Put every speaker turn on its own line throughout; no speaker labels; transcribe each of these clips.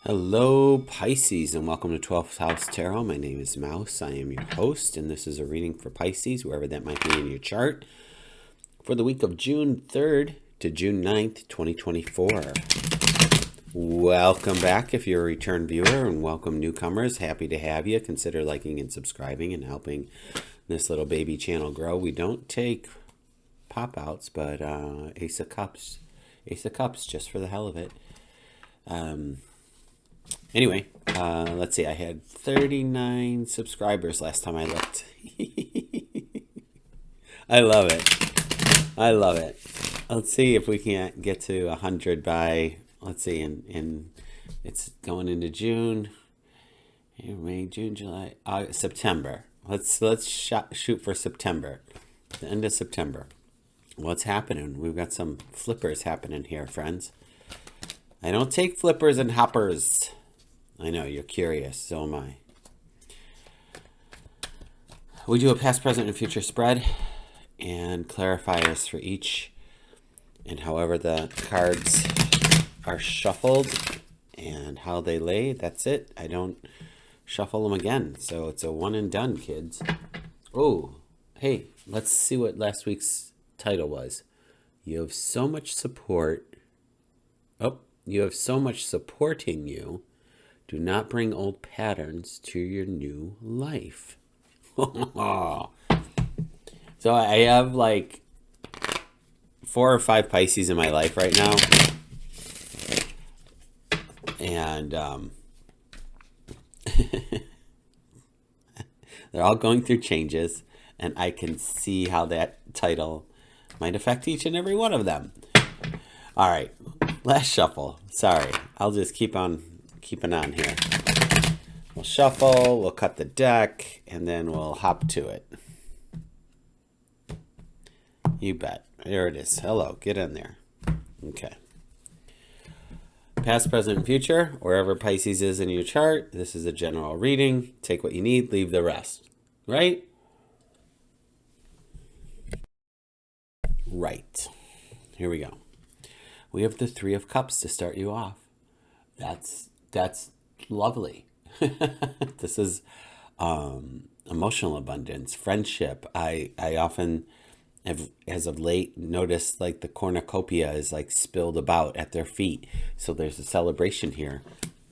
Hello, Pisces, and welcome to 12th House Tarot. My name is Mouse. I am your host, and this is a reading for Pisces, wherever that might be in your chart, for the week of June 3rd to June 9th, 2024. Welcome back if you're a return viewer, and welcome newcomers. Happy to have you. Consider liking and subscribing and helping this little baby channel grow. We don't take pop-outs, but Ace of Cups. Ace of Cups, just for the hell of it. Anyway, let's see. I had 39 subscribers last time I looked. I love it. I love it. Let's see if we can get to 100 by, let's see, it's going into June, May, June, July, September. Let's shoot for September, the end of September. What's happening? We've got some flippers happening here, friends. I don't take flippers and hoppers. I know, you're curious, so am I. We do a past, present, and future spread and clarifiers for each. And however the cards are shuffled and how they lay, that's it. I don't shuffle them again. So it's a one and done, kids. Oh, hey, let's see what last week's title was. You have so much support. Oh, you have so much supporting you. Do not bring old patterns to your new life. So I have like 4 or 5 Pisces in my life right now. And they're all going through changes. And I can see how that title might affect each and every one of them. All right, last shuffle. Sorry, I'll just keep on keeping on here. We'll shuffle, we'll cut the deck, and then we'll hop to it. You bet. There it is. Hello, get in there. Okay. Past, present, and future, wherever Pisces is in your chart, this is a general reading. Take what you need, leave the rest. Right? Right. Here we go. We have the 3 of Cups to start you off. That's lovely. This is emotional abundance, friendship. I often have, as of late, noticed like the cornucopia is like spilled about at their feet. So there's a celebration here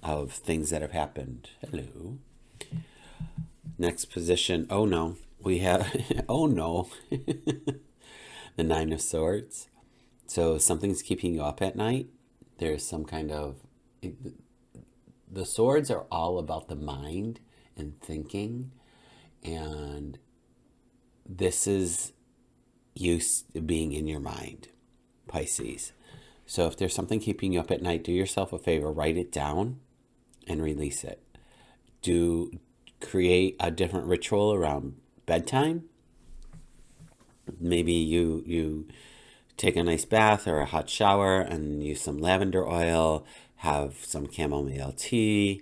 of things that have happened. Hello. Next position. Oh no. We have, oh no. The 9 of Swords. So something's keeping you up at night. There's some kind of, the swords are all about the mind and thinking, and this is used to being in your mind, Pisces. So if there's something keeping you up at night, do yourself a favor, write it down and release it. Create a different ritual around bedtime. Maybe you take a nice bath or a hot shower and use some lavender oil, have some chamomile tea,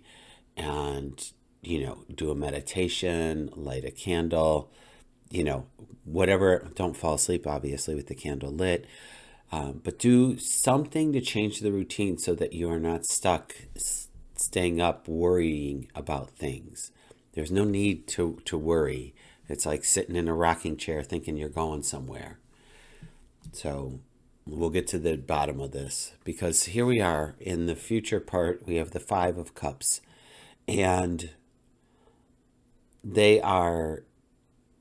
and, do a meditation, light a candle, whatever. Don't fall asleep, obviously, with the candle lit. But do something to change the routine so that you are not stuck staying up worrying about things. There's no need to worry. It's like sitting in a rocking chair thinking you're going somewhere. So we'll get to the bottom of this, because here we are in the future part. We have the 5 of Cups, and they are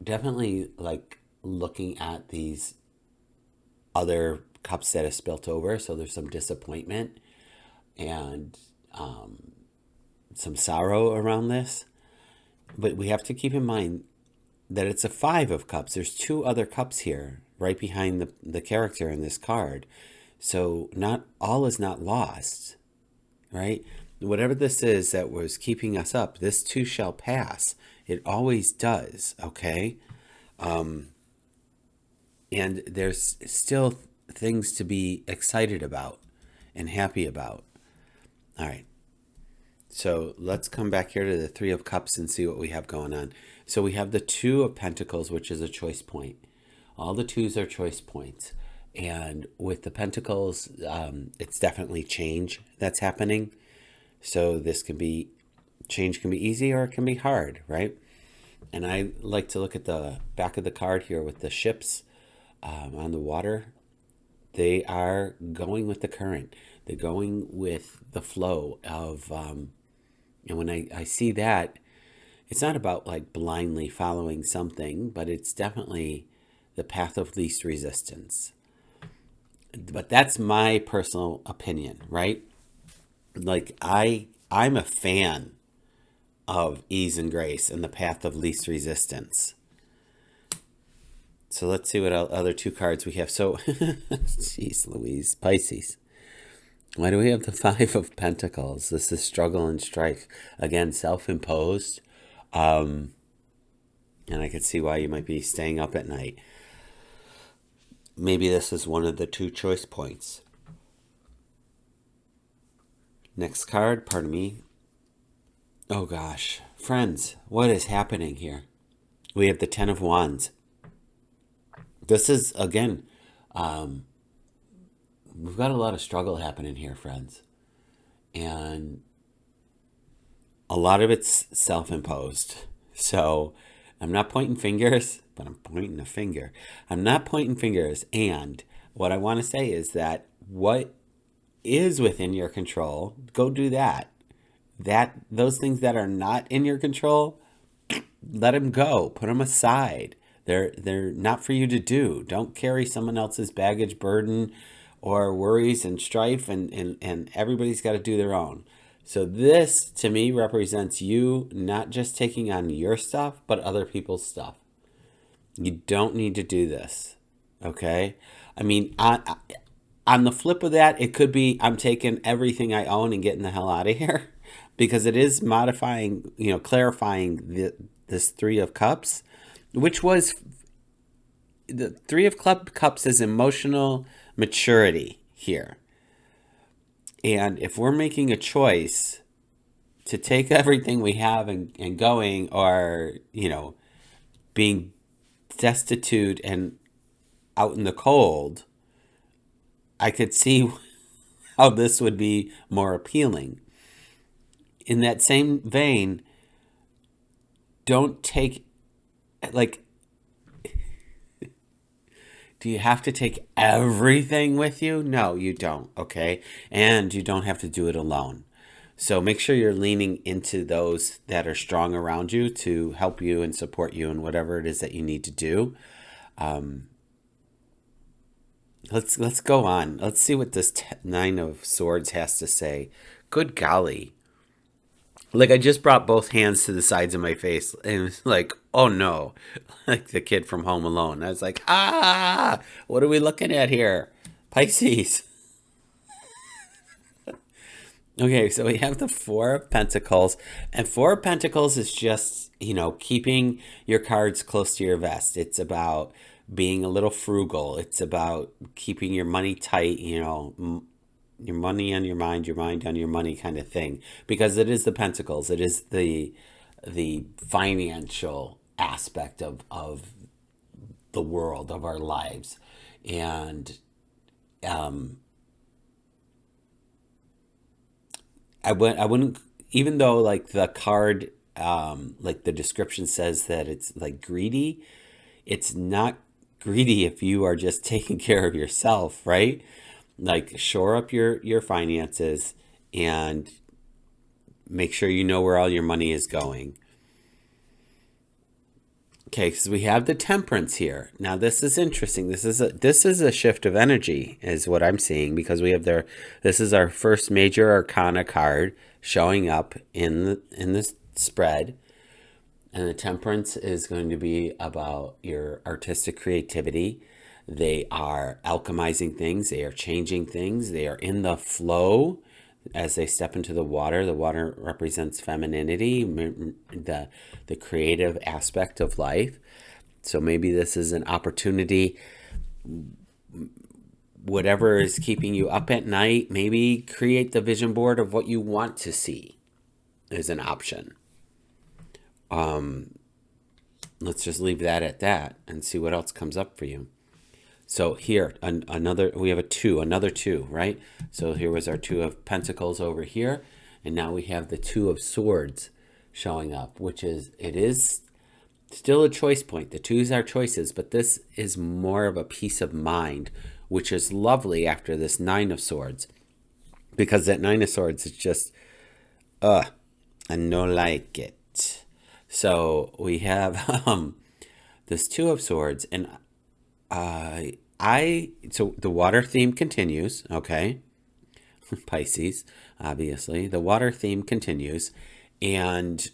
definitely like looking at these other cups that have spilt over. So there's some disappointment and some sorrow around this. But we have to keep in mind that it's a 5 of Cups. There's 2 other cups here right behind the character in this card. So not all is not lost, right? Whatever this is that was keeping us up, this too shall pass. It always does, okay? And there's still things to be excited about and happy about. All right. So let's come back here to the 3 of Cups and see what we have going on. So we have the 2 of Pentacles, which is a choice point. All the 2s are choice points. And with the Pentacles, it's definitely change that's happening. So this can be, change can be easy or it can be hard, right? And I like to look at the back of the card here with the ships on the water. They are going with the current. They're going with the flow of, and when I see that, it's not about like blindly following something, but it's definitely the path of least resistance. But that's my personal opinion, right? Like I'm a fan of ease and grace and the path of least resistance. So let's see what other two cards we have. So, jeez Louise, Pisces. Why do we have the Five of Pentacles? This is struggle and strife. Again, self-imposed. And I could see why you might be staying up at night. Maybe this is one of the two choice points. Next card, pardon me. Oh gosh. Friends, what is happening here? We have the Ten of Wands. This is, again, we've got a lot of struggle happening here, friends. And a lot of it's self-imposed. So I'm not pointing fingers, but I'm pointing a finger. I'm not pointing fingers. And what I want to say is that what is within your control, go do that. Those things that are not in your control, let them go. Put them aside. They're not for you to do. Don't carry someone else's baggage, burden, or worries and strife, and everybody's got to do their own. So this, to me, represents you not just taking on your stuff, but other people's stuff. You don't need to do this, okay? I mean, on the flip of that, it could be I'm taking everything I own and getting the hell out of here, because it is modifying, clarifying this Three of Cups, which was the Three of Cups is emotional maturity here. And if we're making a choice to take everything we have and going, or, being destitute and out in the cold, I could see how this would be more appealing. In that same vein, don't take, do you have to take everything with you? No, you don't, okay? And you don't have to do it alone. So make sure you're leaning into those that are strong around you to help you and support you in whatever it is that you need to do. Let's go on. Let's see what this Nine of Swords has to say. Good golly. Like, I just brought both hands to the sides of my face and it was like, oh no, like the kid from Home Alone. I was like, what are we looking at here? Pisces. Okay, so we have the Four of Pentacles, and Four of Pentacles is just, keeping your cards close to your vest. It's about being a little frugal. It's about keeping your money tight, your money on your mind on your money kind of thing, because it is the Pentacles. It is the financial aspect of the world, of our lives. And I wouldn't, even though like the card, like the description says that it's like greedy, it's not greedy if you are just taking care of yourself, right? Like, shore up your finances and make sure you know where all your money is going. Okay, so we have the Temperance here. Now this is interesting. This is a shift of energy, is what I'm seeing, because we have this is our first major arcana card showing up in this spread. And the Temperance is going to be about your artistic creativity. They are alchemizing things. They are changing things. They are in the flow as they step into the water. The water represents femininity, the creative aspect of life. So maybe this is an opportunity. Whatever is keeping you up at night, maybe create the vision board of what you want to see is an option. Let's just leave that at that and see what else comes up for you. So here, we have another two, right? So here was our Two of Pentacles over here, And now we have the Two of Swords showing up, which is, it is still a choice point. The twos are choices, but this is more of a peace of mind, which is lovely after this Nine of Swords. Because that Nine of Swords is just, I no like it. So we have this Two of Swords, and so the water theme continues, okay? Pisces, obviously. The water theme continues, and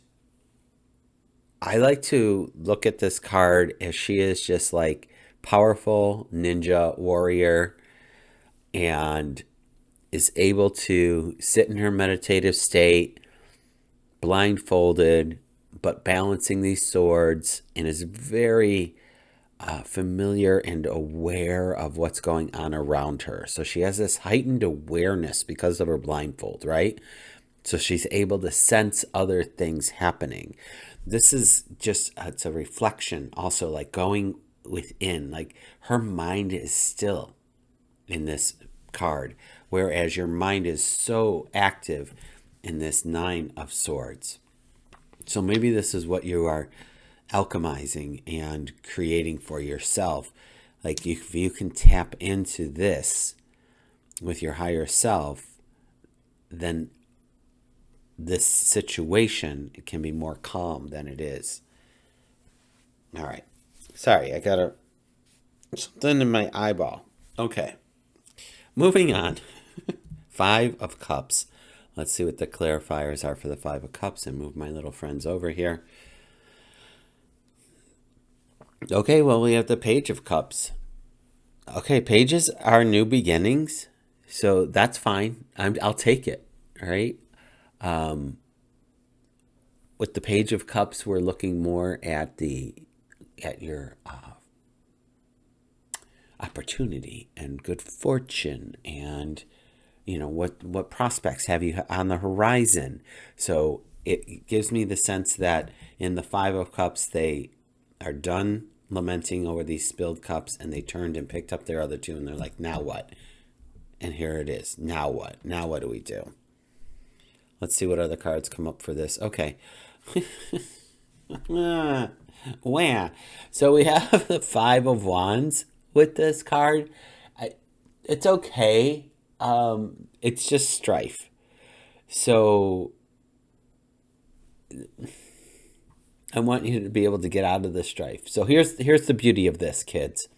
I like to look at this card as she is just like powerful ninja warrior and is able to sit in her meditative state, blindfolded, but balancing these swords, and is very familiar and aware of what's going on around her. So she has this heightened awareness because of her blindfold, right? So she's able to sense other things happening. This is just, it's a reflection also, like going within, like her mind is still in this card, whereas your mind is so active in this Nine of Swords. So maybe this is what you are alchemizing and creating for yourself. Like if you can tap into this with your higher self, then this situation can be more calm than it is. All right. Sorry, I got something in my eyeball. Okay. Moving on. Five of Cups. Let's see what the clarifiers are for the Five of Cups and move my little friends over here. Okay, well, we have the Page of Cups. Okay, pages are new beginnings, so that's fine. I'll take it, all right? With the Page of Cups, we're looking more at your opportunity and good fortune, and what prospects have you on the horizon. So it gives me the sense that in the Five of Cups, they are done lamenting over these spilled cups, and they turned and picked up their other two, and they're like, now what? And here it is. Now what? Now what do we do? Let's see what other cards come up for this. Okay. Wow. So we have the Five of Wands with this card. It's okay. It's just strife. So I want you to be able to get out of the strife. So here's the beauty of this, kids.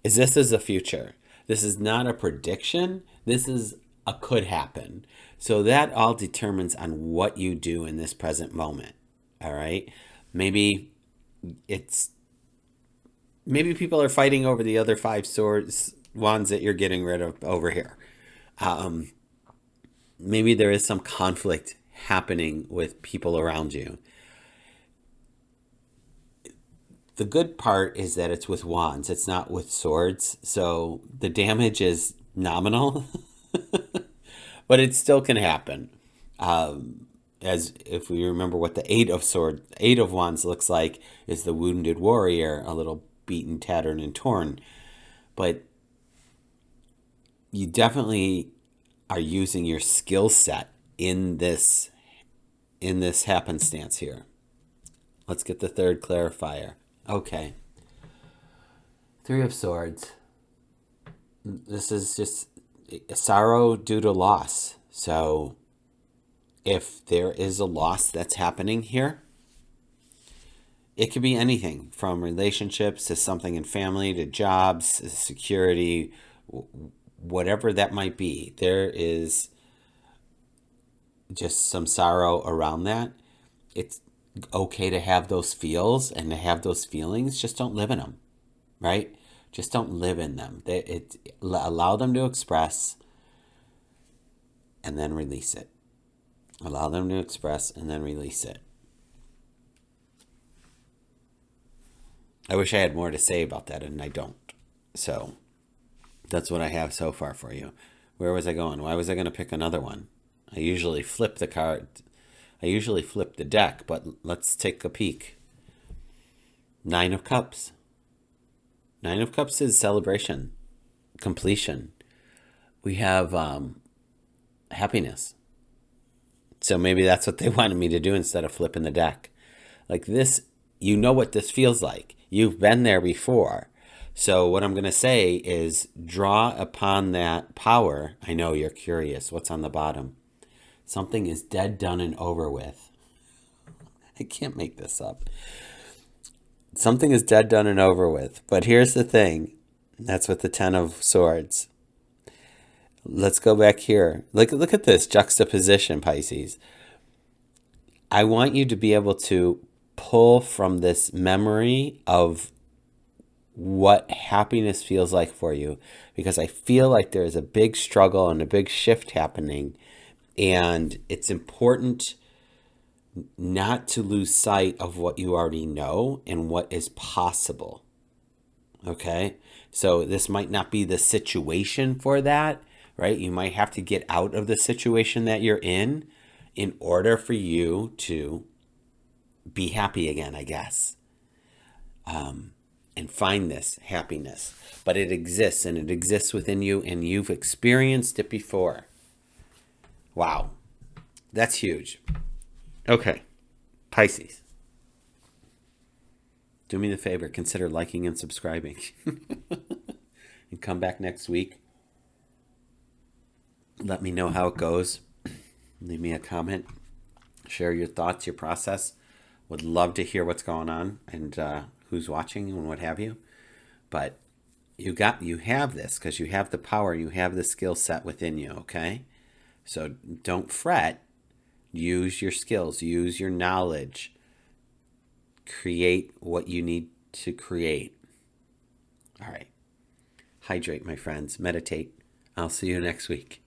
This is a future. This is not a prediction. This is a could happen. So that all determines on what you do in this present moment. All right? Maybe people are fighting over the other five wands that you're getting rid of over here. Maybe there is some conflict happening with people around you. The good part is that it's with wands. It's not with swords. So the damage is nominal, but it still can happen. As if we remember what the Eight of Wands looks like, is the wounded warrior, a little beaten, tattered, and torn. But you definitely are using your skill set in this happenstance here. Let's get the third clarifier. Okay. Three of Swords. This is just sorrow due to loss. So if there is a loss that's happening here, it could be anything from relationships to something in family to jobs, to security, whatever that might be. There is just some sorrow around that. It's okay to have those feels and to have those feelings. Just don't live in them, right? Just don't live in them. Allow them to express and then release it. Allow them to express and then release it. I wish I had more to say about that, and I don't. So that's what I have so far for you. Where was I going? Why was I going to pick another one? I usually flip the card. I usually flip the deck, but let's take a peek. Nine of Cups. Nine of Cups is celebration, completion. We have happiness. So maybe that's what they wanted me to do instead of flipping the deck. Like this, you know what this feels like. You've been there before. So what I'm going to say is draw upon that power. I know you're curious. What's on the bottom? Something is dead, done, and over with. I can't make this up. Something is dead, done, and over with. But here's the thing. That's with the Ten of Swords. Let's go back here. Look at this juxtaposition, Pisces. I want you to be able to pull from this memory of what happiness feels like for you, because I feel like there is a big struggle and a big shift happening, and it's important not to lose sight of what you already know and what is possible. Okay? So this might not be the situation for that, right? You might have to get out of the situation that you're in order for you to be happy again, I guess. And find this happiness. But it exists, and it exists within you, and you've experienced it before. Wow. That's huge. Okay. Pisces. Do me the favor, consider liking and subscribing. And come back next week. Let me know how it goes. Leave me a comment. Share your thoughts, your process. Would love to hear what's going on and who's watching and what have you. But you have this because you have the power, you have the skill set within you, okay? So don't fret. Use your skills, use your knowledge. Create what you need to create. All right. Hydrate, my friends. Meditate. I'll see you next week.